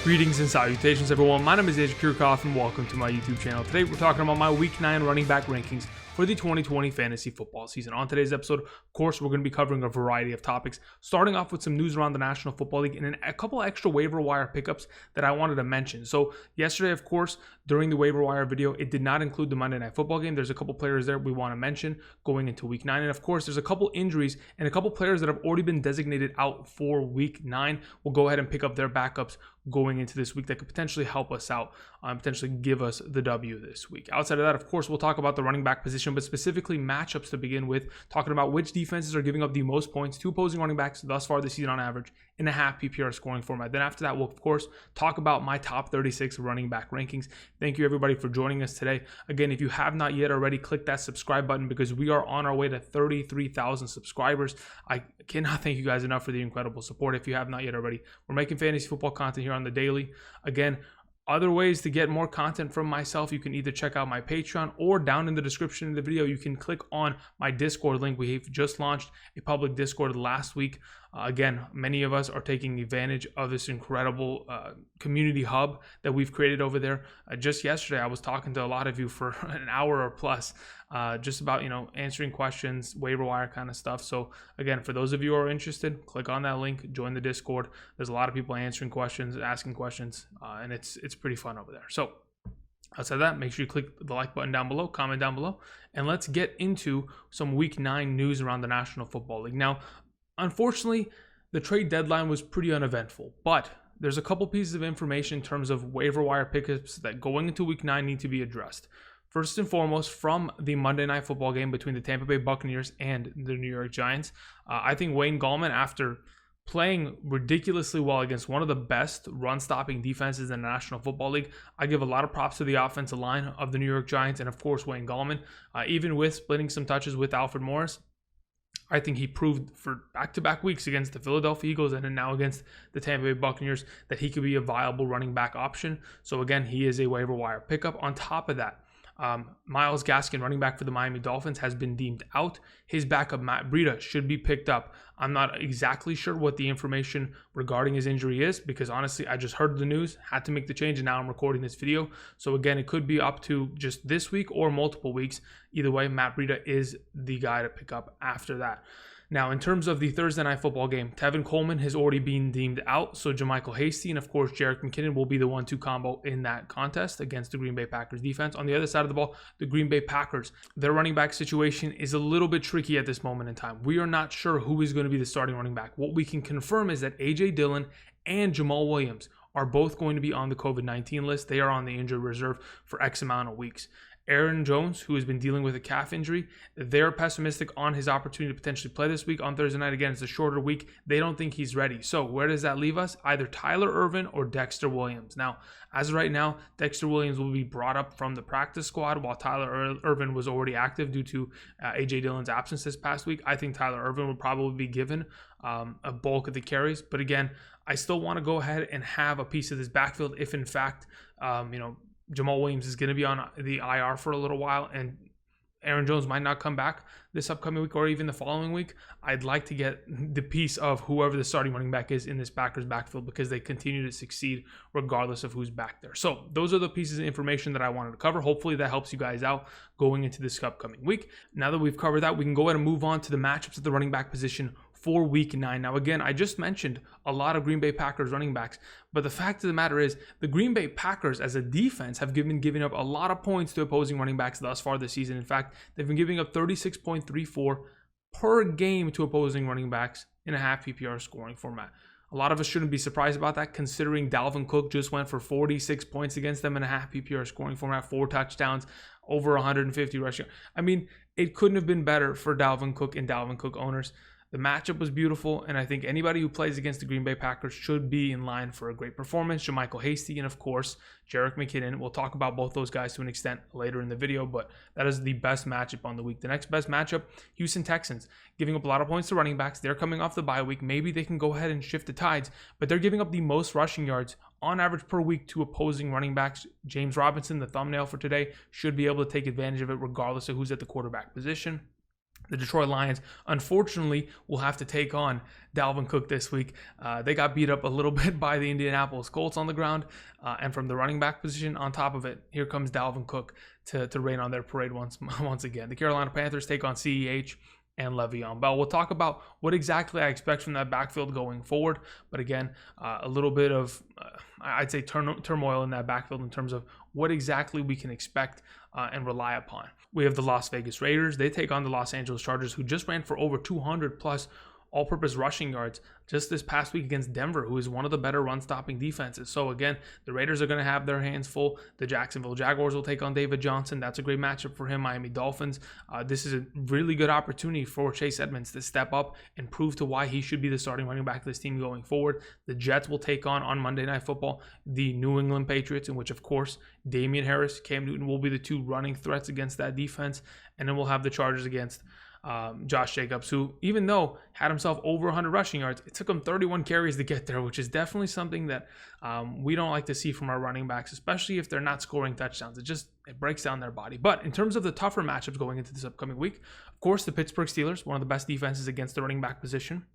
Greetings and salutations, everyone. My name is JaMycal and welcome to my YouTube channel. Today, we're talking about my Week 9 running back rankings for the 2020 fantasy football season. On today's episode, of course, we're going to be covering a variety of topics, starting off with some news around the National Football League and a couple extra waiver wire pickups that I wanted to mention. So yesterday, of course, during the waiver wire video, it did not include the Monday Night Football game. There's a couple players there we want to mention going into Week 9. And of course, there's a couple injuries and a couple players that have already been designated out for Week 9. We'll go ahead and pick up their backups going into this week that could potentially help us out, potentially give us the W this week. Outside of that, of course, we'll talk about the running back position, but specifically matchups to begin with, talking about which defenses are giving up the most points to opposing running backs thus far this season on average in a half PPR scoring format. Then after that, we'll, of course, talk about my top 36 running back rankings. Thank you, everybody, for joining us today. Again, if you have not yet already, click that subscribe button because we are on our way to 33,000 subscribers. I cannot thank you guys enough for the incredible support. If you have not yet already, we're making fantasy football content here on the daily. Again, other ways to get more content from myself, you can either check out my Patreon or down in the description of the video, you can click on my Discord link. We have just launched a public Discord last week. Again, many of us are taking advantage of this incredible community hub that we've created over there. Just yesterday, I was talking to a lot of you for an hour or plus, just about, answering questions, waiver wire kind of stuff. So again, for those of you who are interested, click on that link, join the Discord. There's a lot of people answering questions, asking questions, and it's pretty fun over there. So outside of that, make sure you click the like button down below, comment down below, and let's get into some Week 9 news around the National Football League. Now, unfortunately, the trade deadline was pretty uneventful, but there's a couple pieces of information in terms of waiver wire pickups that going into Week 9 need to be addressed. First and foremost, from the Monday Night Football game between the Tampa Bay Buccaneers and the New York Giants, I think Wayne Gallman, after playing ridiculously well against one of the best run-stopping defenses in the National Football League, I give a lot of props to the offensive line of the New York Giants and, of course, Wayne Gallman. Even with splitting some touches with Alfred Morris, I think he proved for back-to-back weeks against the Philadelphia Eagles and then now against the Tampa Bay Buccaneers that he could be a viable running back option. So again, he is a waiver wire pickup. On top of that, Myles Gaskin, running back for the Miami Dolphins, has been deemed out. His backup, Matt Breida, should be picked up. I'm not exactly sure what the information regarding his injury is because honestly, I just heard the news, had to make the change, and now I'm recording this video. So again, it could be up to just this week or multiple weeks. Either way, Matt Breida is the guy to pick up after that. Now, in terms of the Thursday Night Football game, Tevin Coleman has already been deemed out, so JaMycal Hasty and, of course, Jerrick McKinnon will be the 1-2 combo in that contest against the Green Bay Packers defense. On the other side of the ball, the Green Bay Packers, their running back situation is a little bit tricky at this moment in time. We are not sure who is going to be the starting running back. What we can confirm is that A.J. Dillon and Jamal Williams are both going to be on the COVID-19 list. They are on the injured reserve for X amount of weeks. Aaron Jones, who has been dealing with a calf injury, they're pessimistic on his opportunity to potentially play this week on Thursday night. Again, it's a shorter week. They don't think he's ready. So where does that leave us? Either Tyler Ervin or Dexter Williams. Now, as of right now, Dexter Williams will be brought up from the practice squad while Tyler Ervin was already active due to A.J. Dillon's absence this past week. I think Tyler Ervin will probably be given a bulk of the carries. But again, I still want to go ahead and have a piece of this backfield if, in fact, Jamal Williams is going to be on the IR for a little while and Aaron Jones might not come back this upcoming week or even the following week. I'd like to get the piece of whoever the starting running back is in this Packers backfield because they continue to succeed regardless of who's back there. So those are the pieces of information that I wanted to cover. Hopefully that helps you guys out going into this upcoming week. Now that we've covered that, we can go ahead and move on to the matchups at the running back position for Week 9. Now, again, I just mentioned a lot of Green Bay Packers running backs, but the fact of the matter is the Green Bay Packers as a defense have been giving up a lot of points to opposing running backs thus far this season. In fact, they've been giving up 36.34 per game to opposing running backs in a half PPR scoring format. A lot of us shouldn't be surprised about that considering Dalvin Cook just went for 46 points against them in a half PPR scoring format, 4 touchdowns, over 150 rushing. I mean, it couldn't have been better for Dalvin Cook and Dalvin Cook owners. The matchup was beautiful, and I think anybody who plays against the Green Bay Packers should be in line for a great performance. JaMycal Hasty and, of course, Jerrick McKinnon. We'll talk about both those guys to an extent later in the video, but that is the best matchup on the week. The next best matchup, Houston Texans, giving up a lot of points to running backs. They're coming off the bye week. Maybe they can go ahead and shift the tides, but they're giving up the most rushing yards on average per week to opposing running backs. James Robinson, the thumbnail for today, should be able to take advantage of it regardless of who's at the quarterback position. The Detroit Lions, unfortunately, will have to take on Dalvin Cook this week. They got beat up a little bit by the Indianapolis Colts on the ground. And from the running back position on top of it, here comes Dalvin Cook to rain on their parade once again. The Carolina Panthers take on CEH and Le'Veon Bell. We'll talk about what exactly I expect from that backfield going forward. But again, a little bit of, I'd say, turmoil in that backfield in terms of what exactly we can expect and rely upon. We have the Las Vegas Raiders. They take on the Los Angeles Chargers, who just ran for over 200 plus all-purpose rushing yards just this past week against Denver, who is one of the better run-stopping defenses. So again, the Raiders are going to have their hands full. The Jacksonville Jaguars will take on David Johnson. That's a great matchup for him. Miami Dolphins. This is a really good opportunity for Chase Edmonds to step up and prove to why he should be the starting running back of this team going forward. The Jets will take on Monday Night Football the New England Patriots, in which, of course, Damien Harris, Cam Newton will be the two running threats against that defense. And then we'll have the Chargers against Josh Jacobs, who, even though had himself over 100 rushing yards, it took him 31 carries to get there, which is definitely something that we don't like to see from our running backs, especially if they're not scoring touchdowns. It breaks down their body. But in terms of the tougher matchups going into this upcoming week, of course, the Pittsburgh Steelers, one of the best defenses against the running back position.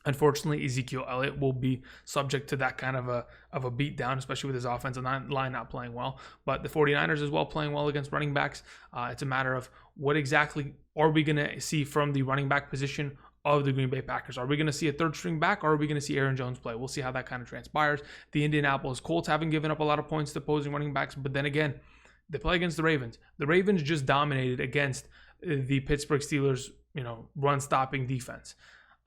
Unfortunately, Ezekiel Elliott will be subject to that kind of a beat down, especially with his offensive line not playing well. But the 49ers as well playing well against running backs. It's a matter of what exactly are we going to see from the running back position of the Green Bay Packers. Are we going to see a third string back, or are we going to see Aaron Jones play? We'll see how that kind of transpires. The Indianapolis Colts haven't given up a lot of points to opposing running backs, but then again, they play against the Ravens. The Ravens just dominated against the Pittsburgh Steelers, run-stopping defense.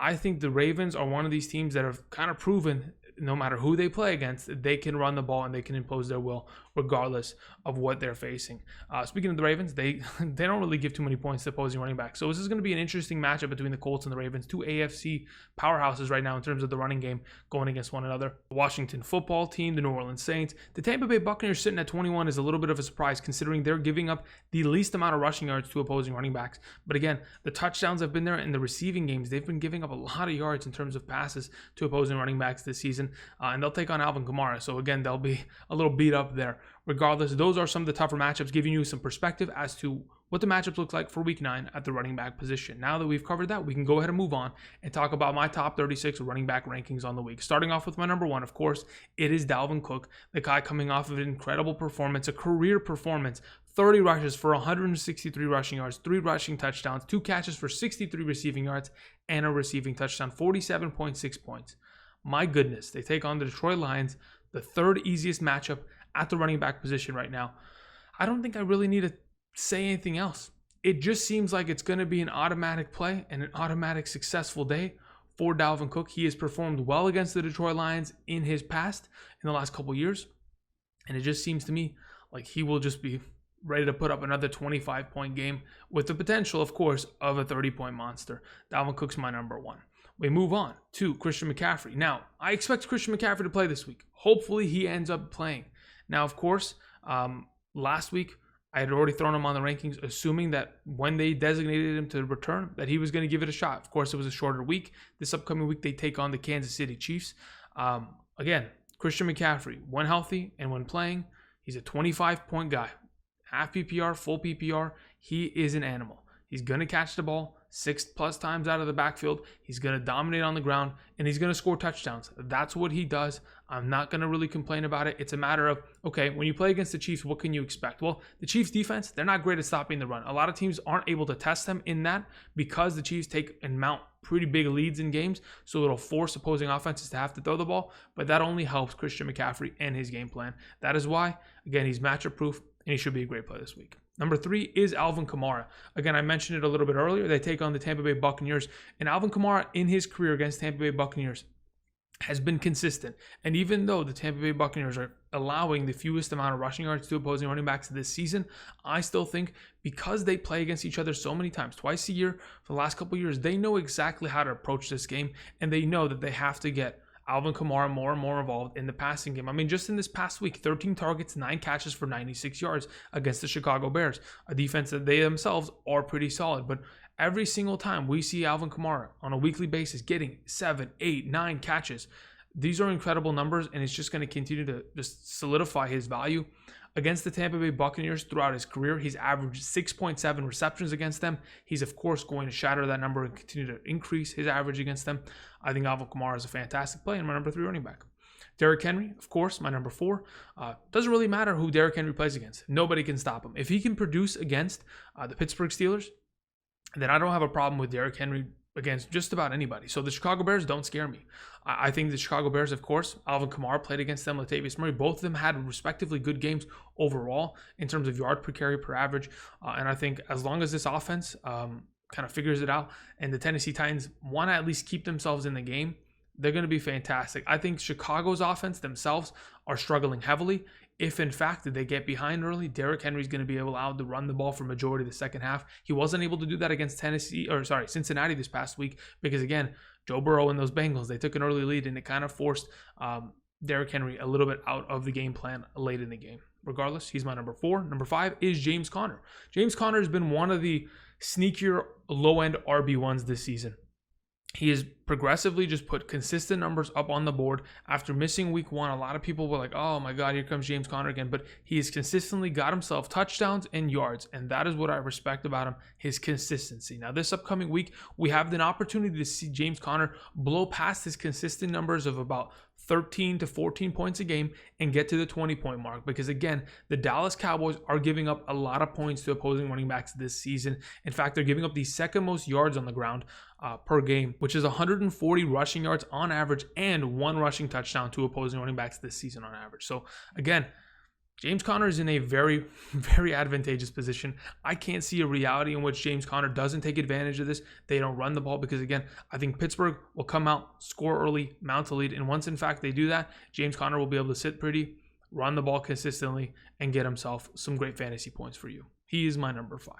I think the Ravens are one of these teams that have kind of proven, no matter who they play against, they can run the ball and they can impose their will regardless of what they're facing. Speaking of the Ravens, they don't really give too many points to opposing running backs. So this is going to be an interesting matchup between the Colts and the Ravens, two AFC powerhouses right now in terms of the running game going against one another. The Washington football team, the New Orleans Saints. The Tampa Bay Buccaneers sitting at 21 is a little bit of a surprise considering they're giving up the least amount of rushing yards to opposing running backs. But again, the touchdowns have been there in the receiving games. They've been giving up a lot of yards in terms of passes to opposing running backs this season. And they'll take on Alvin Kamara. So again, they'll be a little beat up there. Regardless, those are some of the tougher matchups, giving you some perspective as to what the matchups look like for Week 9 at the running back position. Now that we've covered that, we can go ahead and move on and talk about my top 36 running back rankings on the week. Starting off with my number 1, of course, it is Dalvin Cook, the guy coming off of an incredible performance, a career performance. 30 rushes for 163 rushing yards, 3 rushing touchdowns, 2 catches for 63 receiving yards, and a receiving touchdown, 47.6 points. My goodness, they take on the Detroit Lions, the third easiest matchup at the running back position right now. I don't think I really need to say anything else. It just seems like it's going to be an automatic play and an automatic successful day for Dalvin Cook. He has performed well against the Detroit Lions in his past, in the last couple years. And it just seems to me like he will just be ready to put up another 25-point game with the potential, of course, of a 30-point monster. Dalvin Cook's my number 1. We move on to Christian McCaffrey. Now, I expect Christian McCaffrey to play this week. Hopefully, he ends up playing. Now, of course, last week, I had already thrown him on the rankings, assuming that when they designated him to return, that he was going to give it a shot. Of course, it was a shorter week. This upcoming week, they take on the Kansas City Chiefs. Again, Christian McCaffrey, when healthy and when playing, he's a 25-point guy. Half PPR, full PPR, he is an animal. He's going to catch the ball 6+ times out of the backfield. He's going to dominate on the ground, and he's going to score touchdowns. That's what he does. I'm not going to really complain about it. It's a matter of, okay, when you play against the Chiefs, what can you expect? Well, the Chiefs defense, they're not great at stopping the run. A lot of teams aren't able to test them in that because the Chiefs take and mount pretty big leads in games, so it'll force opposing offenses to have to throw the ball, but that only helps Christian McCaffrey and his game plan. That is why, again, he's matchup proof, and he should be a great play this week. Number 3 is Alvin Kamara. Again, I mentioned it a little bit earlier. They take on the Tampa Bay Buccaneers. And Alvin Kamara, in his career against Tampa Bay Buccaneers, has been consistent. And even though the Tampa Bay Buccaneers are allowing the fewest amount of rushing yards to opposing running backs this season, I still think because they play against each other so many times, twice a year for the last couple of years, they know exactly how to approach this game. And they know that they have to get Alvin Kamara more and more involved in the passing game. I mean, just in this past week, 13 targets, 9 catches for 96 yards against the Chicago Bears, a defense that they themselves are pretty solid. But every single time we see Alvin Kamara on a weekly basis getting 7, 8, 9 catches, these are incredible numbers, and it's just going to continue to just solidify his value Against the Tampa Bay Buccaneers throughout his career, he's averaged 6.7 receptions against them. He's, of course, going to shatter that number and continue to increase his average against them. I think Alvin Kamara is a fantastic play and my number 3 running back. Derrick Henry, of course, my number 4. Doesn't really matter who Derrick Henry plays against. Nobody can stop him. If he can produce against the Pittsburgh Steelers, then I don't have a problem with Derrick Henry against just about anybody. So the Chicago Bears don't scare me. I think the Chicago Bears, of course, Alvin Kamara played against them, Latavius Murray. Both of them had respectively good games overall in terms of yard per carry per average. And I think as long as this offense kind of figures it out and the Tennessee Titans want to at least keep themselves in the game, they're going to be fantastic. I think Chicago's offense themselves are struggling heavily. If, in fact, they get behind early, Derrick Henry is going to be allowed to run the ball for majority of the second half. He wasn't able to do that against Cincinnati this past week because, again, Joe Burrow and those Bengals, they took an early lead, and it kind of forced Derrick Henry a little bit out of the game plan late in the game. Regardless, he's my number 4. Number 5 is James Conner. James Conner has been one of the sneakier low-end RB1s this season. He has progressively just put consistent numbers up on the board. After missing week 1, a lot of people were like, oh my God, here comes James Conner again. But he has consistently got himself touchdowns and yards. And that is what I respect about him, his consistency. Now, this upcoming week, we have an opportunity to see James Conner blow past his consistent numbers of about 13 to 14 points a game and get to the 20-point mark. Because again, the Dallas Cowboys are giving up a lot of points to opposing running backs this season. In fact, they're giving up the second most yards on the ground per game, which is 140 rushing yards on average and 1 rushing touchdown to opposing running backs this season on average. So again, James Conner is in a very, very advantageous position. I can't see a reality in which James Conner doesn't take advantage of this. They don't run the ball because, again, I think Pittsburgh will come out, score early, mount a lead. And once, in fact, they do that, James Conner will be able to sit pretty, run the ball consistently, and get himself some great fantasy points for you. He is my number 5.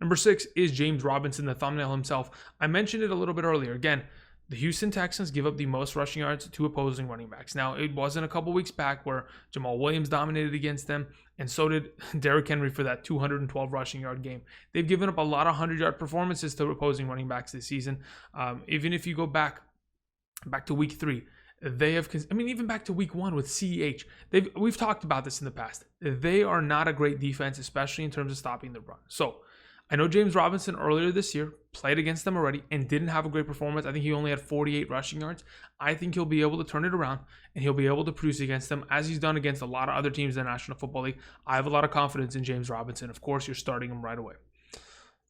Number 6 is James Robinson, the thumbnail himself. I mentioned it a little bit earlier. Again, the Houston Texans give up the most rushing yards to opposing running backs. Now, it wasn't a couple weeks back where Jamal Williams dominated against them, and so did Derrick Henry for that 212 rushing yard game. They've given up a lot of 100-yard performances to opposing running backs this season. Even if you go back to week 3, they have, even back to week 1 with CEH, we've talked about this in the past. They are not a great defense, especially in terms of stopping the run. So, I know James Robinson earlier this year played against them already and didn't have a great performance. I think he only had 48 rushing yards. I think he'll be able to turn it around and he'll be able to produce against them as he's done against a lot of other teams in the National Football League. I have a lot of confidence in James Robinson. Of course, you're starting him right away.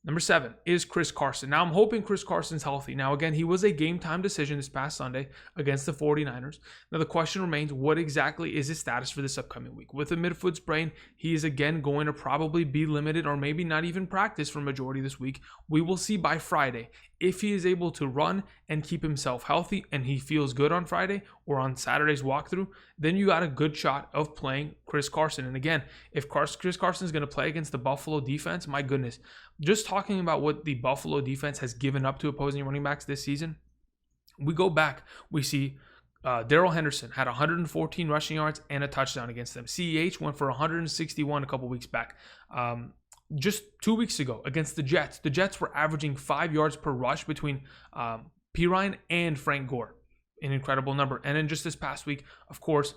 Number 7 is Chris Carson. Now, I'm hoping Chris Carson's healthy. Now, again, he was a game-time decision this past Sunday against the 49ers. Now, the question remains, what exactly is his status for this upcoming week? With a midfoot sprain, he is again going to probably be limited or maybe not even practice for majority this week. We will see by Friday if he is able to run and keep himself healthy and he feels good on Friday or on Saturday's walkthrough, then you got a good shot of playing Chris Carson. And again, if Chris Carson is going to play against the Buffalo defense, my goodness, just talking about what the Buffalo defense has given up to opposing running backs this season, we go back, we see Darrell Henderson had 114 rushing yards and a touchdown against them. CEH went for 161 a couple weeks back. Just 2 weeks ago against the Jets were averaging 5 yards per rush between Pirine and Frank Gore. An incredible number. And then just this past week, of course,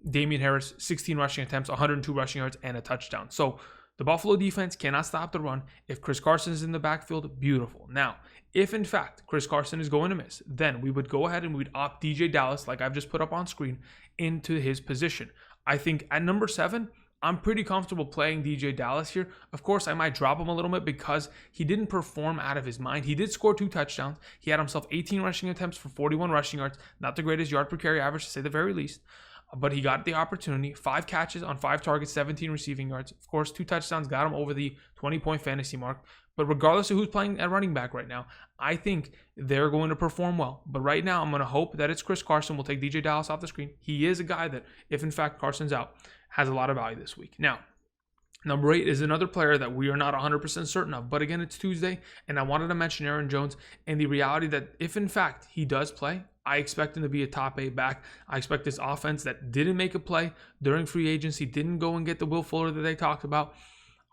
Damien Harris, 16 rushing attempts, 102 rushing yards, and a touchdown. So the Buffalo defense cannot stop the run. If Chris Carson is in the backfield, beautiful. Now, if in fact Chris Carson is going to miss, then we would go ahead and we'd opt DeeJay Dallas, like I've just put up on screen, into his position. I think at number 7, I'm pretty comfortable playing DeeJay Dallas here. Of course, I might drop him a little bit because he didn't perform out of his mind. He did score 2 touchdowns. He had himself 18 rushing attempts for 41 rushing yards. Not the greatest yard per carry average, to say the very least. But he got the opportunity. 5 catches on 5 targets, 17 receiving yards. Of course, 2 touchdowns got him over the 20-point fantasy mark. But regardless of who's playing at running back right now, I think they're going to perform well. But right now, I'm going to hope that it's Chris Carson. We'll take DeeJay Dallas off the screen. He is a guy that, if in fact Carson's out, has a lot of value this week. Now, number 8 is another player that we are not 100% certain of. But again, it's Tuesday, and I wanted to mention Aaron Jones and the reality that if in fact he does play, I expect him to be a top 8 back. I expect this offense that didn't make a play during free agency, didn't go and get the Will Fuller that they talked about,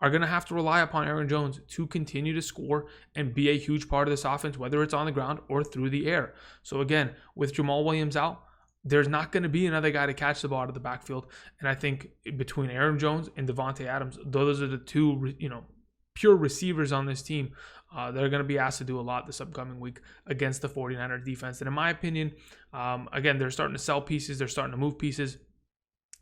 are going to have to rely upon Aaron Jones to continue to score and be a huge part of this offense, whether it's on the ground or through the air. So again, with Jamal Williams out, there's not going to be another guy to catch the ball out of the backfield. And I think between Aaron Jones and Devontae Adams, those are the two, pure receivers on this team. They're going to be asked to do a lot this upcoming week against the 49ers defense. And in my opinion, again, they're starting to sell pieces. They're starting to move pieces.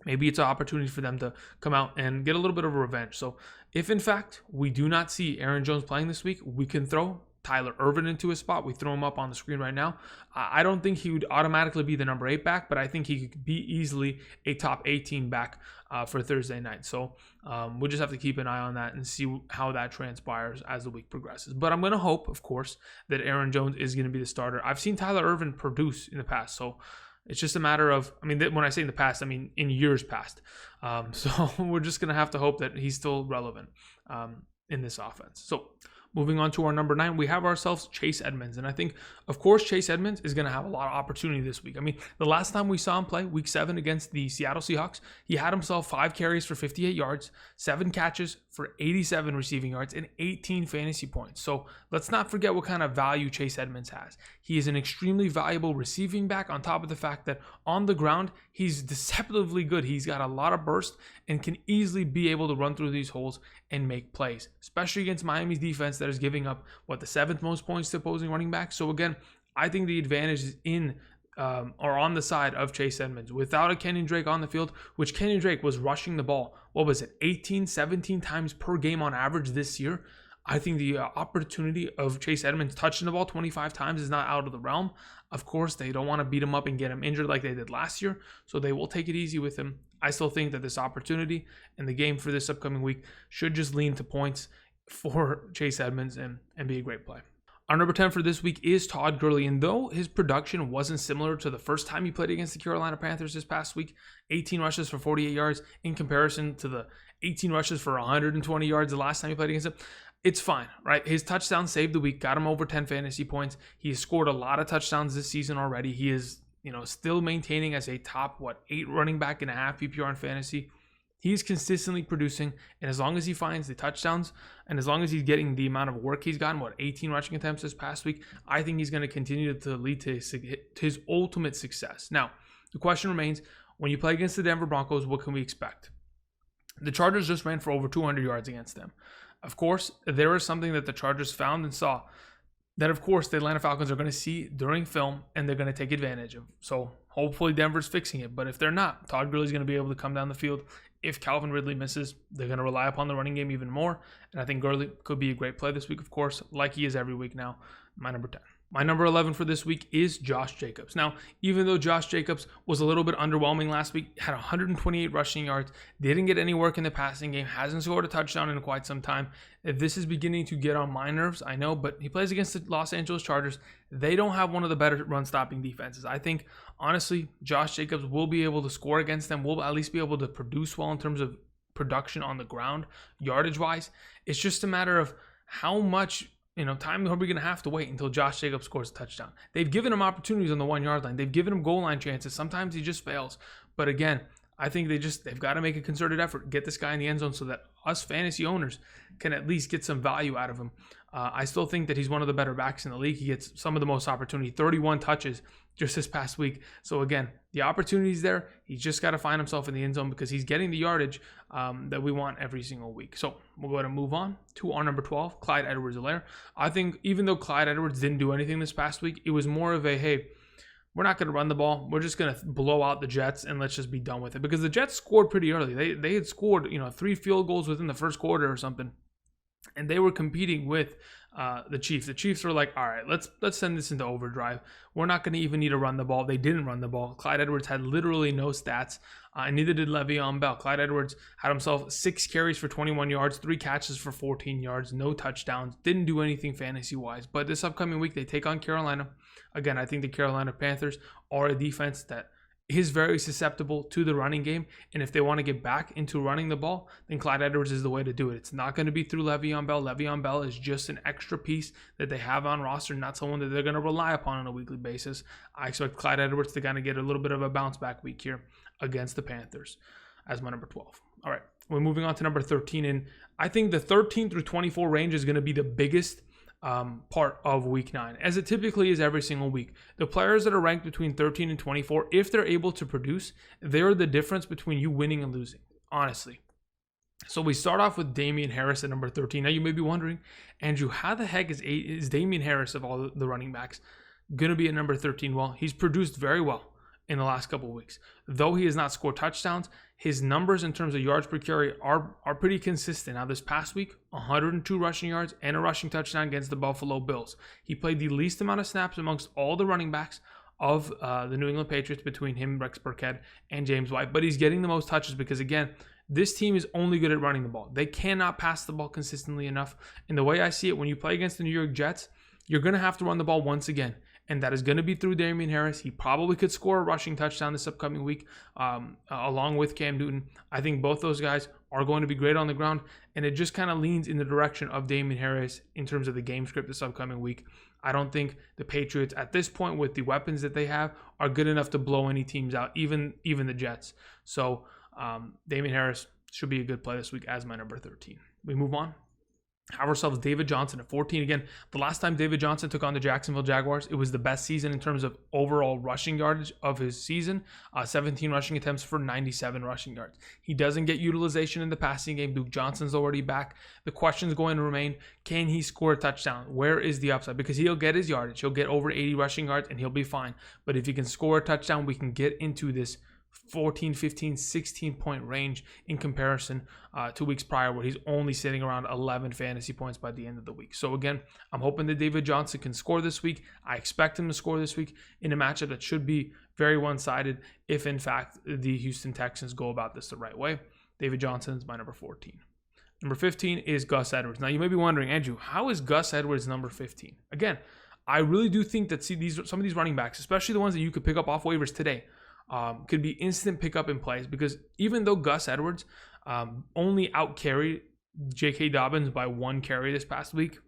Maybe it's an opportunity for them to come out and get a little bit of revenge. So if, in fact, we do not see Aaron Jones playing this week, we can throw Tyler Ervin into a spot. We throw him up on the screen right now. I don't think he would automatically be the number 8 back, but I think he could be easily a top 18 back for Thursday night. So we'll just have to keep an eye on that and see how that transpires as the week progresses. But I'm going to hope, of course, that Aaron Jones is going to be the starter. I've seen Tyler Ervin produce in the past, so it's just a matter of, when I say in the past, I mean in years past. So we're just going to have to hope that he's still relevant in this offense. So moving on to our number 9, we have ourselves Chase Edmonds. And I think, of course, Chase Edmonds is going to have a lot of opportunity this week. The last time we saw him play, week 7 against the Seattle Seahawks, he had himself 5 carries for 58 yards, 7 catches for 87 receiving yards, and 18 fantasy points. So let's not forget what kind of value Chase Edmonds has. He is an extremely valuable receiving back on top of the fact that on the ground, he's deceptively good. He's got a lot of burst and can easily be able to run through these holes and make plays, especially against Miami's defense that is giving up, the 7th most points to opposing running backs. So again, I think the advantage is or on the side of Chase Edmonds. Without a Kenyon Drake on the field, which Kenyon Drake was rushing the ball, 18, 17 times per game on average this year, I think the opportunity of Chase Edmonds touching the ball 25 times is not out of the realm. Of course, they don't want to beat him up and get him injured like they did last year, so they will take it easy with him. I still think that this opportunity and the game for this upcoming week should just lean to points for Chase Edmonds and be a great play. Our number 10 for this week is Todd Gurley, and though his production wasn't similar to the first time he played against the Carolina Panthers this past week, 18 rushes for 48 yards in comparison to the 18 rushes for 120 yards the last time he played against him, it's fine, right? His touchdown saved the week, got him over 10 fantasy points. He has scored a lot of touchdowns this season already. He is, still maintaining as a top, 8 running back and a half PPR in fantasy. He's consistently producing, and as long as he finds the touchdowns, and as long as he's getting the amount of work he's gotten, 18 rushing attempts this past week, I think he's going to continue to lead to his ultimate success. Now, the question remains, when you play against the Denver Broncos, what can we expect? The Chargers just ran for over 200 yards against them. Of course, there is something that the Chargers found and saw that, of course, the Atlanta Falcons are going to see during film, and they're going to take advantage of. So hopefully Denver's fixing it. But if they're not, Todd Gurley's going to be able to come down the field. If Calvin Ridley misses, they're going to rely upon the running game even more. And I think Gurley could be a great play this week, of course, like he is every week now. My number 10. My number 11 for this week is Josh Jacobs. Now, even though Josh Jacobs was a little bit underwhelming last week, had 128 rushing yards, didn't get any work in the passing game, hasn't scored a touchdown in quite some time. This is beginning to get on my nerves, I know, but he plays against the Los Angeles Chargers. They don't have one of the better run-stopping defenses. I think, honestly, Josh Jacobs will be able to score against them, will at least be able to produce well in terms of production on the ground, yardage-wise. It's just a matter of how much time are we going to have to wait until Josh Jacobs scores a touchdown? They've given him opportunities on the 1-yard line. They've given him goal line chances. Sometimes he just fails. But again, I think they've got to make a concerted effort, get this guy in the end zone so that us fantasy owners can at least get some value out of him. I still think that he's one of the better backs in the league. He gets some of the most opportunity, 31 touches just this past week. So again, the opportunity's there. He's just got to find himself in the end zone because he's getting the yardage that we want every single week. So we'll go ahead and move on to our number 12, Clyde Edwards-Helaire. I think even though Clyde Edwards didn't do anything this past week, it was more of a, hey, we're not going to run the ball. We're just going to blow out the Jets and let's just be done with it. Because the Jets scored pretty early. They had scored 3 field goals within the first quarter or something. And they were competing with the Chiefs. The Chiefs were like, all right, let's send this into overdrive. We're not going to even need to run the ball. They didn't run the ball. Clyde Edwards had literally no stats, and neither did Le'Veon Bell. Clyde Edwards had himself 6 carries for 21 yards, 3 catches for 14 yards, no touchdowns, didn't do anything fantasy-wise. But this upcoming week, they take on Carolina. Again, I think the Carolina Panthers are a defense that is very susceptible to the running game, and if they want to get back into running the ball, then Clyde Edwards is the way to do it. It's not going to be through Le'Veon Bell. Le'Veon Bell is just an extra piece that they have on roster, not someone that they're going to rely upon on a weekly basis. I expect Clyde Edwards to kind of get a little bit of a bounce back week here against the Panthers as my number 12. All right, we're moving on to number 13, and I think the 13 through 24 range is going to be the biggest part of week 9, as it typically is every single week. The players that are ranked between 13 and 24, if they're able to produce, they're the difference between you winning and losing, honestly. So we start off with Damien Harris at number 13. Now you may be wondering, Andrew, how the heck is Damien Harris of all the running backs going to be at number 13? Well, he's produced very well in the last couple of weeks. Though he has not scored touchdowns, his numbers in terms of yards per carry are pretty consistent. Now this past week, 102 rushing yards and a rushing touchdown against the Buffalo Bills. He played the least amount of snaps amongst all the running backs of the New England Patriots between him, Rex Burkhead, and James White. But he's getting the most touches because, again, this team is only good at running the ball. They cannot pass the ball consistently enough. And the way I see it, when you play against the New York Jets, you're going to have to run the ball once again. And that is going to be through Damien Harris. He probably could score a rushing touchdown this upcoming week along with Cam Newton. I think both those guys are going to be great on the ground. And it just kind of leans in the direction of Damien Harris in terms of the game script this upcoming week. I don't think the Patriots at this point, with the weapons that they have, are good enough to blow any teams out, even the Jets. So Damien Harris should be a good play this week as my number 13. We move on. Have ourselves David Johnson at 14. Again, the last time David Johnson took on the Jacksonville Jaguars, it was the best season in terms of overall rushing yardage of his season. 17 rushing attempts for 97 rushing yards. He doesn't get utilization in the passing game. Duke Johnson's already back. The question is going to remain, can he score a touchdown? Where is the upside? Because he'll get his yardage. He'll get over 80 rushing yards and he'll be fine. But if he can score a touchdown, we can get into this 14, 15, 16 point range in comparison to weeks prior, where he's only sitting around 11 fantasy points by the end of the week. So again, I'm hoping that David Johnson can score this week. I expect him to score this week in a matchup that should be very one-sided if in fact the Houston Texans go about this the right way. David Johnson is my number 14. Number 15 is Gus Edwards. Now you may be wondering, Andrew, how is Gus Edwards number 15? Again, I really do think that some of these running backs, especially the ones that you could pick up off waivers today, could be instant pickup in plays, because even though Gus Edwards only out-carried J.K. Dobbins by 1 carry this past week,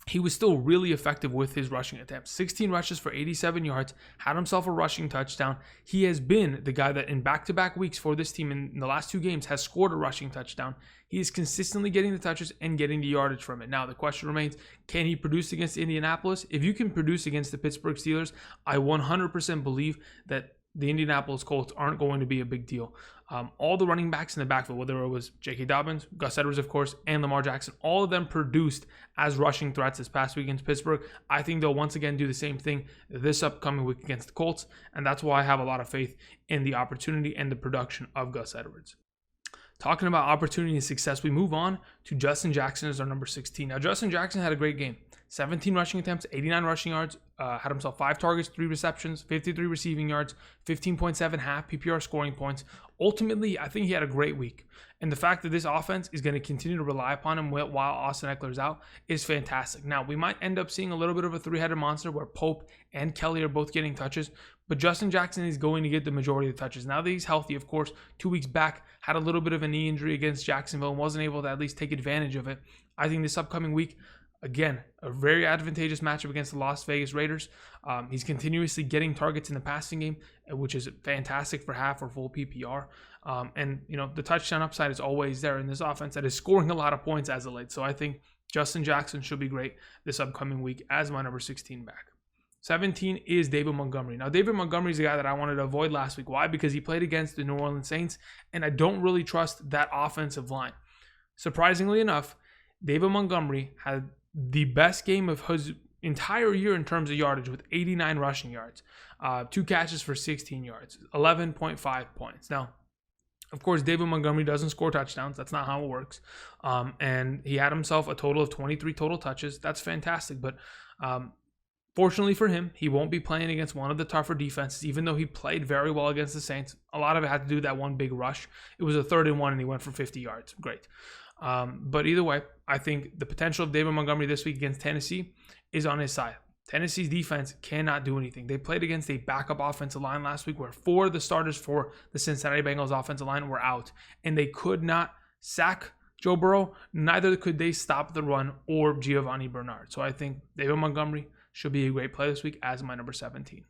he was still really effective with his rushing attempts. 16 rushes for 87 yards, had himself a rushing touchdown. He has been the guy that in back-to-back weeks for this team in the last 2 games has scored a rushing touchdown. He is consistently getting the touches and getting the yardage from it. Now, the question remains, can he produce against Indianapolis? If you can produce against the Pittsburgh Steelers, I 100% believe that the Indianapolis Colts aren't going to be a big deal. All the running backs in the backfield, whether it was J.K. Dobbins, Gus Edwards, of course, and Lamar Jackson, all of them produced as rushing threats this past week against Pittsburgh. I think they'll once again do the same thing this upcoming week against the Colts, and that's why I have a lot of faith in the opportunity and the production of Gus Edwards. Talking about opportunity and success, we move on to Justin Jackson as our number 16. Now, Justin Jackson had a great game. 17 rushing attempts, 89 rushing yards, had himself 5 targets, 3 receptions, 53 receiving yards, 15.7 half PPR scoring points. Ultimately, I think he had a great week. And the fact that this offense is going to continue to rely upon him while Austin Eckler's out is fantastic. Now, we might end up seeing a little bit of a 3-headed monster where Pope and Kelly are both getting touches, but Justin Jackson is going to get the majority of the touches. Now that he's healthy, of course, 2 weeks back, had a little bit of a knee injury against Jacksonville and wasn't able to at least take advantage of it. I think this upcoming week, again, a very advantageous matchup against the Las Vegas Raiders. He's continuously getting targets in the passing game, which is fantastic for half or full PPR. And, the touchdown upside is always there in this offense that is scoring a lot of points as of late. So I think Justin Jackson should be great this upcoming week as my number 16 back. 17 is David Montgomery. Now, David Montgomery is a guy that I wanted to avoid last week. Why? Because he played against the New Orleans Saints, and I don't really trust that offensive line. Surprisingly enough, David Montgomery had the best game of his entire year in terms of yardage with 89 rushing yards, 2 catches for 16 yards, 11.5 points. Now, of course, David Montgomery doesn't score touchdowns. That's not how it works. And he had himself a total of 23 total touches. That's fantastic. But fortunately for him, he won't be playing against one of the tougher defenses, even though he played very well against the Saints. A lot of it had to do with that one big rush. It was a 3rd and 1, and he went for 50 yards. Great. But either way, I think the potential of David Montgomery this week against Tennessee is on his side. Tennessee's defense cannot do anything. They played against a backup offensive line last week where 4 of the starters for the Cincinnati Bengals offensive line were out, and they could not sack Joe Burrow. Neither could they stop the run or Giovanni Bernard. So I think David Montgomery should be a great play this week as my number 17.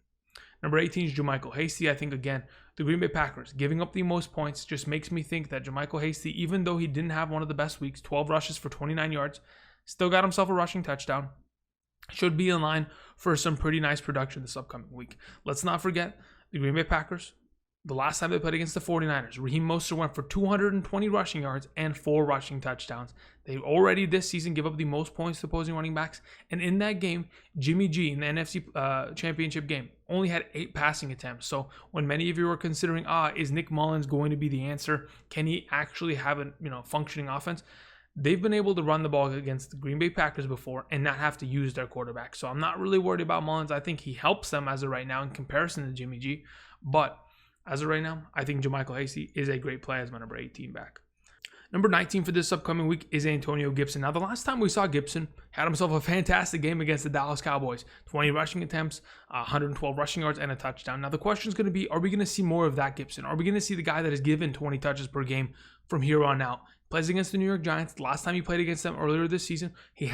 Number 18 is JaMycal Hasty. I think, again, the Green Bay Packers giving up the most points just makes me think that JaMycal Hasty, even though he didn't have one of the best weeks, 12 rushes for 29 yards, still got himself a rushing touchdown, should be in line for some pretty nice production this upcoming week. Let's not forget the Green Bay Packers. The last time they played against the 49ers, Raheem Mostert went for 220 rushing yards and 4 rushing touchdowns. They already this season give up the most points to opposing running backs. And in that game, Jimmy G in the NFC Championship game only had 8 passing attempts. So when many of you are considering, is Nick Mullins going to be the answer? Can he actually have a functioning offense? They've been able to run the ball against the Green Bay Packers before and not have to use their quarterback. So I'm not really worried about Mullins. I think he helps them as of right now in comparison to Jimmy G. But as of right now, I think JaMycal Hasty is a great play as my number 18 back. Number 19 for this upcoming week is Antonio Gibson. Now, the last time we saw Gibson, had himself a fantastic game against the Dallas Cowboys. 20 rushing attempts, 112 rushing yards, and a touchdown. Now, the question is going to be, are we going to see more of that Gibson? Are we going to see the guy that is given 20 touches per game from here on out? Plays against the New York Giants. The last time he played against them earlier this season, he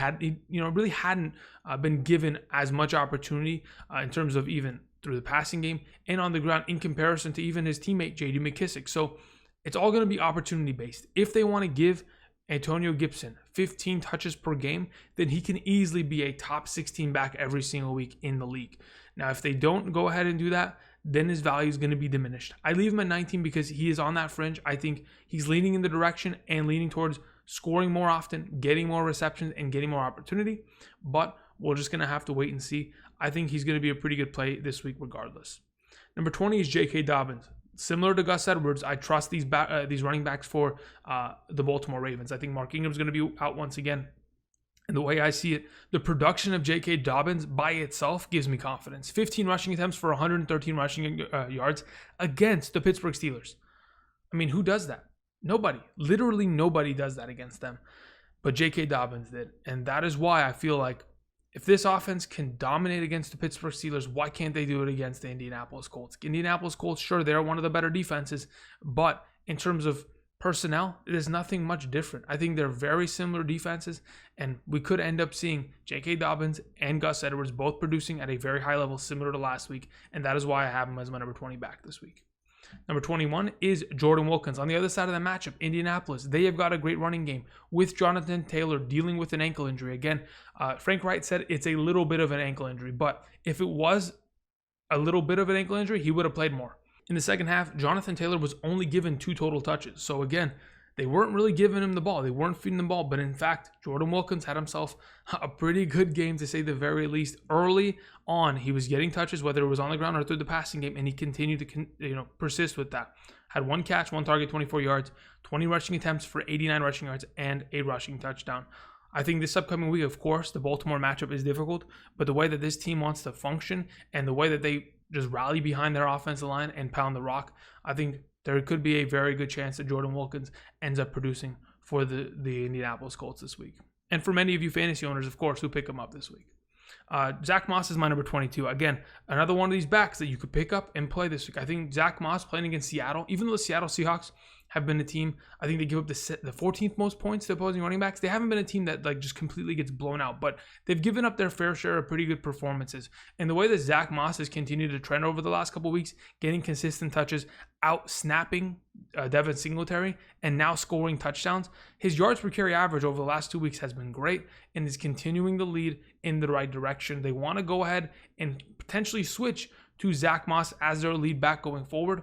really hadn't been given as much opportunity in terms of even through the passing game and on the ground in comparison to even his teammate, J.D. McKissic. So it's all going to be opportunity based. If they want to give Antonio Gibson 15 touches per game, then he can easily be a top 16 back every single week in the league. Now, if they don't go ahead and do that, then his value is going to be diminished. I leave him at 19 because he is on that fringe. I think he's leaning in the direction and leaning towards scoring more often, getting more receptions, and getting more opportunity. But we're just going to have to wait and see. I think he's going to be a pretty good play this week regardless. Number 20 is J.K. Dobbins. Similar to Gus Edwards, I trust these running backs for the Baltimore Ravens. I think Mark Ingram's going to be out once again. And the way I see it, the production of J.K. Dobbins by itself gives me confidence. 15 rushing attempts for 113 rushing yards against the Pittsburgh Steelers. I mean, who does that? Nobody. Literally nobody does that against them. But J.K. Dobbins did. And that is why I feel like if this offense can dominate against the Pittsburgh Steelers, why can't they do it against the Indianapolis Colts? Indianapolis Colts, sure, they're one of the better defenses, but in terms of personnel, it is nothing much different. I think they're very similar defenses, and we could end up seeing J.K. Dobbins and Gus Edwards both producing at a very high level similar to last week, and that is why I have them as my number 20 back this week. Number 21 is Jordan Wilkins. On the other side of the matchup, Indianapolis, they have got a great running game with Jonathan Taylor dealing with an ankle injury. Again, Frank Wright said it's a little bit of an ankle injury, but if it was a little bit of an ankle injury, he would have played more. In the second half, Jonathan Taylor was only given 2 total touches. So again, they weren't really giving him the ball. They weren't feeding the ball. But in fact, Jordan Wilkins had himself a pretty good game, to say the very least. Early on, he was getting touches, whether it was on the ground or through the passing game, and he continued to persist with that. Had 1 catch, 1 target, 24 yards, 20 rushing attempts for 89 rushing yards, and a rushing touchdown. I think this upcoming week, of course, the Baltimore matchup is difficult, but the way that this team wants to function and the way that they just rally behind their offensive line and pound the rock, I think there could be a very good chance that Jordan Wilkins ends up producing for the Indianapolis Colts this week. And for many of you fantasy owners, of course, who pick him up this week. Zach Moss is my number 22. Again, another one of these backs that you could pick up and play this week. I think Zach Moss playing against Seattle, even though the Seattle Seahawks have been a team, I think they give up the 14th most points to opposing running backs. They haven't been a team that just completely gets blown out, but they've given up their fair share of pretty good performances. And the way that Zach Moss has continued to trend over the last couple weeks, getting consistent touches, out snapping Devin Singletary, and now scoring touchdowns, his yards per carry average over the last 2 weeks has been great and is continuing to lead in the right direction. They want to go ahead and potentially switch to Zach Moss as their lead back going forward,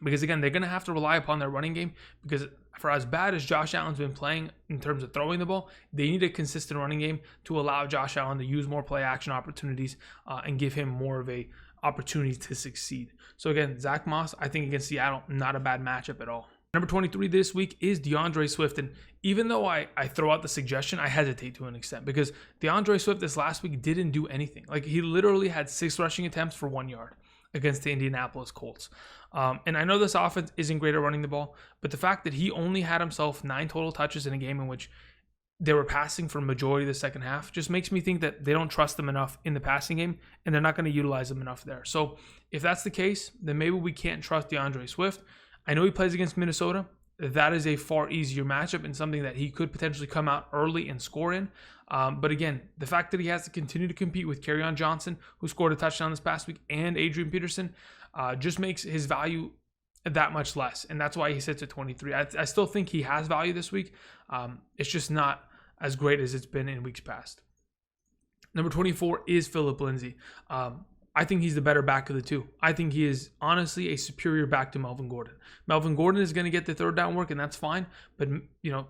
because again, they're going to have to rely upon their running game, because for as bad as Josh Allen's been playing in terms of throwing the ball, they need a consistent running game to allow Josh Allen to use more play action opportunities and give him more of a opportunity to succeed. So again, Zach Moss, I think against Seattle, not a bad matchup at all. Number 23 this week is DeAndre Swift. And even though I throw out the suggestion, I hesitate to an extent, because DeAndre Swift this last week didn't do anything. Like, he literally had 6 rushing attempts for 1 yard against the Indianapolis Colts. And I know this offense isn't great at running the ball, but the fact that he only had himself 9 total touches in a game in which they were passing for a majority of the second half just makes me think that they don't trust them enough in the passing game, and they're not going to utilize them enough there. So if that's the case, then maybe we can't trust DeAndre Swift. I know he plays against Minnesota. That is a far easier matchup and something that he could potentially come out early and score in. But again, the fact that he has to continue to compete with Kerryon Johnson, who scored a touchdown this past week, and Adrian Peterson, just makes his value that much less. And that's why he sits at 23. I still think he has value this week. It's just not as great as it's been in weeks past. Number 24 is Phillip Lindsay. I think he's the better back of the two. I think he is honestly a superior back to Melvin Gordon. Melvin Gordon is going to get the third down work, and that's fine. But,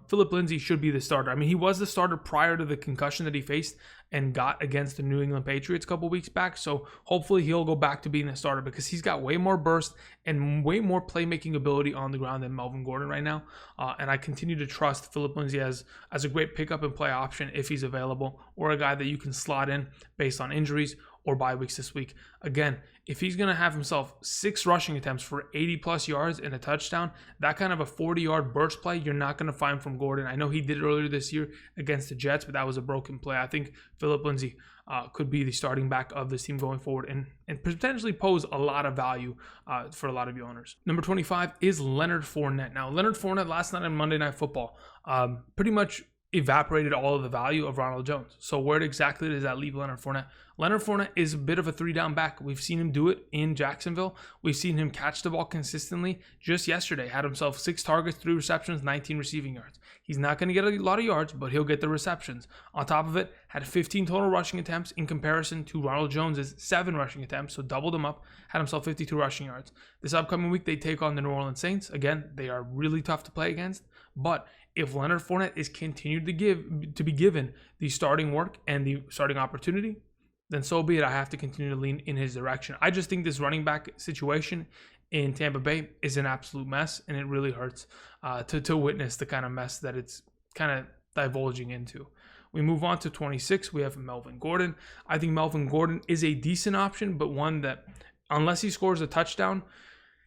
Phillip Lindsay should be the starter. I mean, he was the starter prior to the concussion that he faced and got against the New England Patriots a couple weeks back. So hopefully he'll go back to being the starter because he's got way more burst and way more playmaking ability on the ground than Melvin Gordon right now. And I continue to trust Phillip Lindsay as a great pickup and play option if he's available, or a guy that you can slot in based on injuries or bye weeks this week. Again, if he's going to have himself 6 rushing attempts for 80 plus yards and a touchdown, that kind of a 40-yard burst play, you're not going to find from Gordon. I know he did it earlier this year against the Jets, but that was a broken play. I think Phillip Lindsay could be the starting back of this team going forward and potentially pose a lot of value for a lot of you owners. Number 25 is Leonard Fournette. Now, Leonard Fournette last night on Monday Night Football pretty much evaporated all of the value of Ronald Jones. So where exactly does that leave Leonard Fournette? Leonard Fournette is a bit of a 3-down back. We've seen him do it in Jacksonville. We've seen him catch the ball consistently. Just yesterday, had himself 6 targets, 3 receptions, 19 receiving yards. He's not going to get a lot of yards, but he'll get the receptions. On top of it, had 15 total rushing attempts in comparison to Ronald Jones's 7 rushing attempts, so doubled him up, had himself 52 rushing yards. This upcoming week, they take on the New Orleans Saints. Again, they are really tough to play against, but if Leonard Fournette is continued to be given the starting work and the starting opportunity, then so be it. I have to continue to lean in his direction. I just think this running back situation in Tampa Bay is an absolute mess, and it really hurts to witness the kind of mess that it's kind of divulging into. We move on to 26. We have Melvin Gordon. I think Melvin Gordon is a decent option, but one that, unless he scores a touchdown,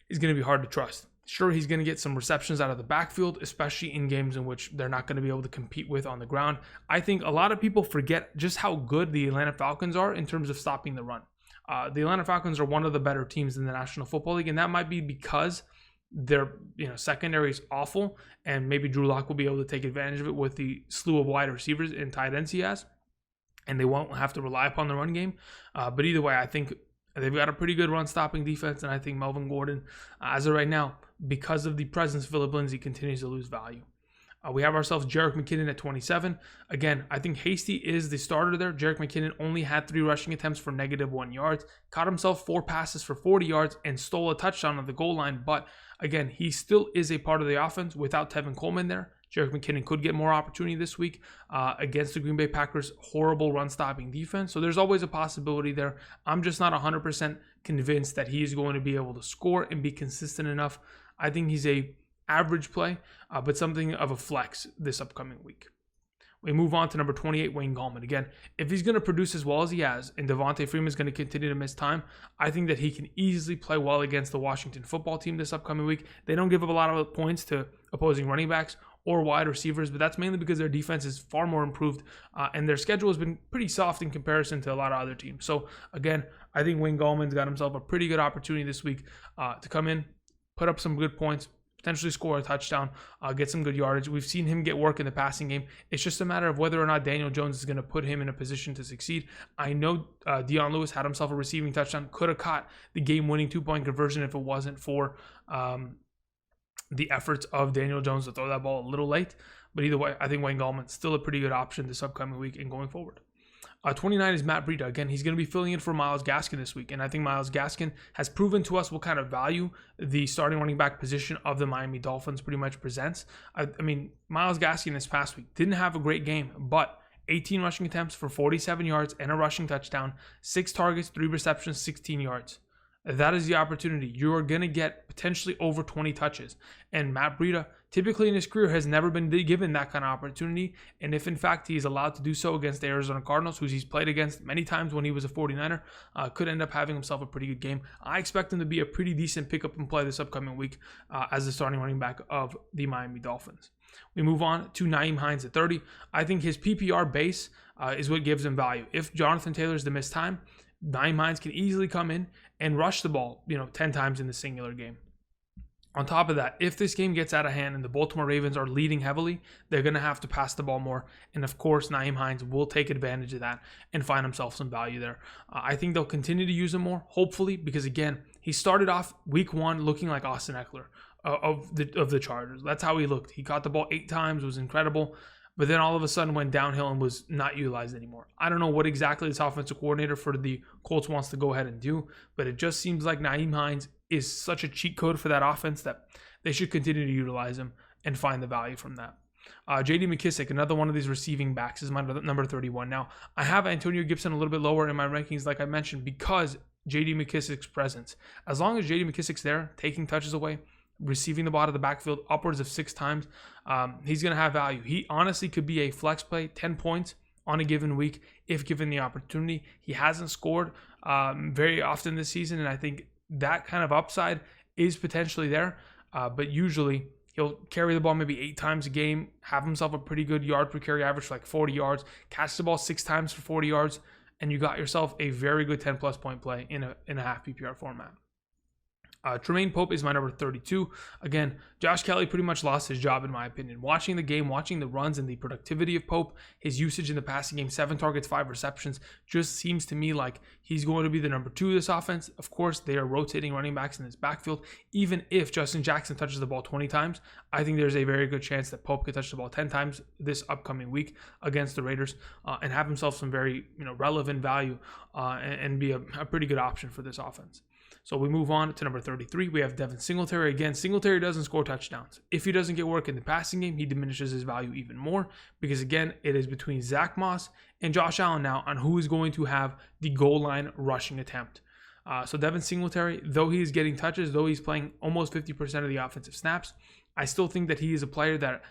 is going to be hard to trust. Sure, he's going to get some receptions out of the backfield, especially in games in which they're not going to be able to compete with on the ground. I think a lot of people forget just how good the Atlanta Falcons are in terms of stopping the run. The Atlanta Falcons are one of the better teams in the National Football League, and that might be because their secondary is awful, and maybe Drew Lock will be able to take advantage of it with the slew of wide receivers and tight ends he has, and they won't have to rely upon the run game. But either way, I think they've got a pretty good run-stopping defense, and I think Melvin Gordon, as of right now, because of the presence, Phillip Lindsay continues to lose value. We have ourselves Jerrick McKinnon at 27. Again, I think Hasty is the starter there. Jerrick McKinnon only had 3 rushing attempts for -1 yards, caught himself 4 passes for 40 yards, and stole a touchdown on the goal line. But again, he still is a part of the offense without Tevin Coleman there. Jerrick McKinnon could get more opportunity this week against the Green Bay Packers' horrible run-stopping defense. So there's always a possibility there. I'm just not 100% convinced that he is going to be able to score and be consistent enough. I think he's a average play, but something of a flex this upcoming week. We move on to number 28, Wayne Gallman. Again, if he's going to produce as well as he has, and Devontae Freeman is going to continue to miss time, I think that he can easily play well against the Washington football team this upcoming week. They don't give up a lot of points to opposing running backs or wide receivers, but that's mainly because their defense is far more improved, and their schedule has been pretty soft in comparison to a lot of other teams. So again, I think Wayne Gallman's got himself a pretty good opportunity this week to come in, put up some good points, potentially score a touchdown, get some good yardage. We've seen him get work in the passing game. It's just a matter of whether or not Daniel Jones is going to put him in a position to succeed. I know Dion Lewis had himself a receiving touchdown, could have caught the game-winning 2-point conversion if it wasn't for the efforts of Daniel Jones to throw that ball a little late. But either way, I think Wayne Gallman's still a pretty good option this upcoming week and going forward. 29 is Matt Breida. Again, he's going to be filling in for Myles Gaskin this week, and I think Myles Gaskin has proven to us what kind of value the starting running back position of the Miami Dolphins pretty much presents. I mean, Myles Gaskin this past week didn't have a great game, but 18 rushing attempts for 47 yards and a rushing touchdown, 6 targets, 3 receptions, 16 yards. That is the opportunity. You are going to get potentially over 20 touches. And Matt Breida, typically in his career, has never been given that kind of opportunity. And if, in fact, he is allowed to do so against the Arizona Cardinals, who he's played against many times when he was a 49er, could end up having himself a pretty good game. I expect him to be a pretty decent pickup and play this upcoming week as the starting running back of the Miami Dolphins. We move on to Nyheim Hines at 30. I think his PPR base is what gives him value. If Jonathan Taylor's to miss time, Nyheim Hines can easily come in and rush the ball, 10 times in the singular game. On top of that, if this game gets out of hand and the Baltimore Ravens are leading heavily, they're going to have to pass the ball more. And of course, Nyheim Hines will take advantage of that and find himself some value there. I think they'll continue to use him more, hopefully, because again, he started off week 1 looking like Austin Eckler of the Chargers. That's how he looked. He caught the ball 8 times, was incredible. but then all of a sudden went downhill and was not utilized anymore. I don't know what exactly this offensive coordinator for the Colts wants to go ahead and do, but it just seems like Nyheim Hines is such a cheat code for that offense that they should continue to utilize him and find the value from that. J.D. McKissic, another one of these receiving backs, is my number 31. Now, I have Antonio Gibson a little bit lower in my rankings, like I mentioned, because J.D. McKissic's presence. As long as J.D. McKissic's there, taking touches away, receiving the ball out of the backfield upwards of 6 times, he's going to have value. He honestly could be a flex play, 10 points on a given week if given the opportunity. He hasn't scored very often this season, and I think that kind of upside is potentially there, but usually he'll carry the ball maybe 8 times a game, have himself a pretty good yard per carry average for like 40 yards, catch the ball 6 times for 40 yards, and you got yourself a very good 10-plus point play in a half PPR format. Troymaine Pope is my number 32. Again, Josh Kelly pretty much lost his job in my opinion. Watching the game, watching the runs and the productivity of Pope, his usage in the passing game, 7 targets, 5 receptions, just seems to me like he's going to be the number 2 of this offense. Of course, they are rotating running backs in this backfield. Even if Justin Jackson touches the ball 20 times, I think there's a very good chance that Pope could touch the ball 10 times this upcoming week against the Raiders and have himself some very relevant value and be a pretty good option for this offense. So we move on to number 33. We have Devin Singletary. Again, Singletary doesn't score touchdowns. If he doesn't get work in the passing game, he diminishes his value even more because, again, it is between Zach Moss and Josh Allen now on who is going to have the goal line rushing attempt. So Devin Singletary, though he is getting touches, though he's playing almost 50% of the offensive snaps, I still think that he is a player that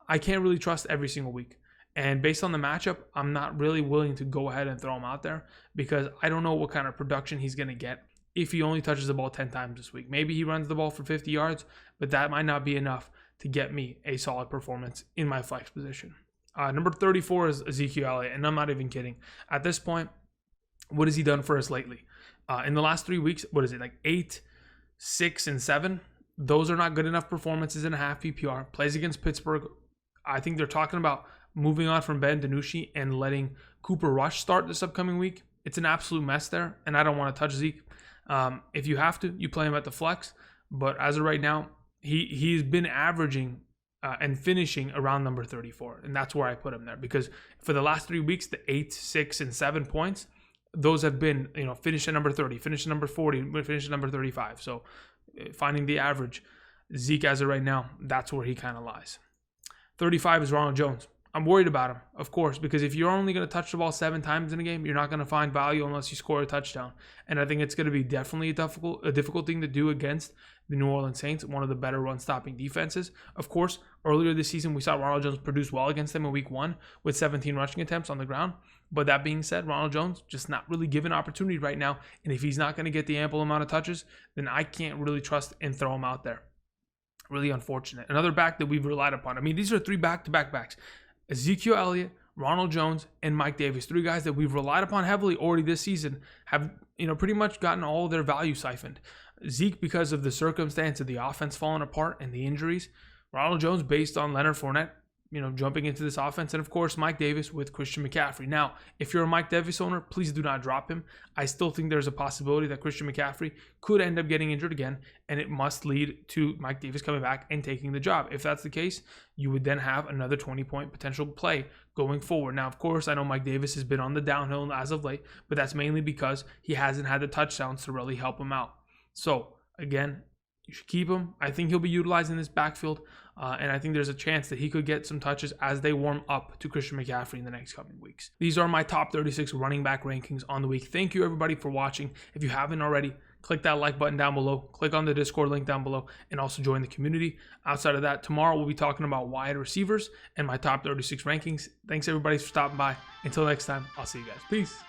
I can't really trust every single week. And based on the matchup, I'm not really willing to go ahead and throw him out there because I don't know what kind of production he's going to get if he only touches the ball 10 times this week. Maybe he runs the ball for 50 yards, but that might not be enough to get me a solid performance in my flex position. Number 34 is Ezekiel Elliott, and I'm not even kidding. At this point, what has he done for us lately? In the last 3 weeks, what is it, like 8, 6, and 7? Those are not good enough performances in a half PPR. Plays against Pittsburgh. I think they're talking about moving on from Ben DiNucci and letting Cooper Rush start this upcoming week. It's an absolute mess there, and I don't want to touch Zeke. If you have to, you play him at the flex. But as of right now, he's been averaging and finishing around number 34. And that's where I put him there. Because for the last 3 weeks, the 8, 6, and 7 points, those have been, finish at number 30, finish at number 40, finish at number 35. So finding the average, Zeke as of right now, that's where he kind of lies. 35 is Ronald Jones. I'm worried about him, of course, because if you're only going to touch the ball 7 times in a game, you're not going to find value unless you score a touchdown. And I think it's going to be definitely a difficult thing to do against the New Orleans Saints, one of the better run-stopping defenses. Of course, earlier this season, we saw Ronald Jones produce well against them in week 1 with 17 rushing attempts on the ground. But that being said, Ronald Jones just not really given opportunity right now. And if he's not going to get the ample amount of touches, then I can't really trust and throw him out there. Really unfortunate. Another back that we've relied upon. I mean, these are 3 back-to-back backs. Ezekiel Elliott, Ronald Jones, and Mike Davis, 3 guys that we've relied upon heavily already this season, have pretty much gotten all their value siphoned. Zeke, because of the circumstance of the offense falling apart and the injuries. Ronald Jones, based on Leonard Fournette, jumping into this offense. And of course, Mike Davis with Christian McCaffrey. Now, if you're a Mike Davis owner, please do not drop him. I still think there's a possibility that Christian McCaffrey could end up getting injured again, and it must lead to Mike Davis coming back and taking the job. If that's the case, you would then have another 20-point potential play going forward. Now, of course, I know Mike Davis has been on the downhill as of late, but that's mainly because he hasn't had the touchdowns to really help him out. So, again, you should keep him. I think he'll be utilized in this backfield, and I think there's a chance that he could get some touches as they warm up to Christian McCaffrey in the next coming weeks. These are my top 36 running back rankings on the week. Thank you, everybody, for watching. If you haven't already, click that like button down below. Click on the Discord link down below, and also join the community. Outside of that, tomorrow we'll be talking about wide receivers and my top 36 rankings. Thanks, everybody, for stopping by. Until next time, I'll see you guys. Peace.